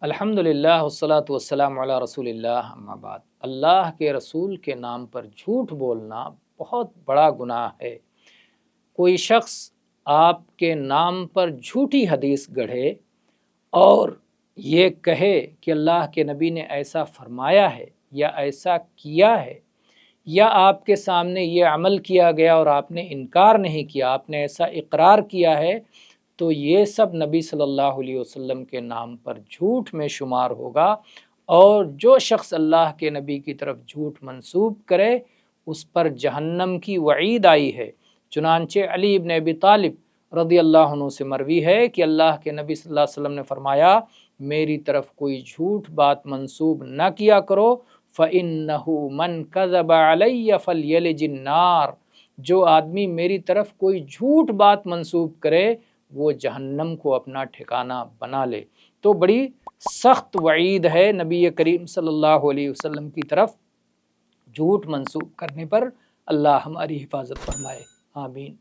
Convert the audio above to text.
الحمدللہ والصلاۃ والسلام علی رسول اللہ اما بعد۔ اللہ کے رسول کے نام پر جھوٹ بولنا بہت بڑا گناہ ہے۔ کوئی شخص آپ کے نام پر جھوٹی حدیث گڑھے اور یہ کہے کہ اللہ کے نبی نے ایسا فرمایا ہے یا ایسا کیا ہے، یا آپ کے سامنے یہ عمل کیا گیا اور آپ نے انکار نہیں کیا، آپ نے ایسا اقرار کیا ہے، تو یہ سب نبی صلی اللہ علیہ وسلم کے نام پر جھوٹ میں شمار ہوگا۔ اور جو شخص اللہ کے نبی کی طرف جھوٹ منسوب کرے اس پر جہنم کی وعید آئی ہے۔ چنانچہ علی ابن ابی طالب رضی اللہ عنہ سے مروی ہے کہ اللہ کے نبی صلی اللہ علیہ وسلم نے فرمایا، میری طرف کوئی جھوٹ بات منسوب نہ کیا کرو، فَإِنَّهُ مَنْ كَذَبَ عَلَيَّ فَلْيَلِجِ النَّارِ، جو آدمی میری طرف کوئی جھوٹ بات منسوب کرے وہ جہنم کو اپنا ٹھکانہ بنا لے۔ تو بڑی سخت وعید ہے نبی کریم صلی اللہ علیہ وسلم کی طرف جھوٹ منسوب کرنے پر۔ اللہ ہماری حفاظت فرمائے، آمین۔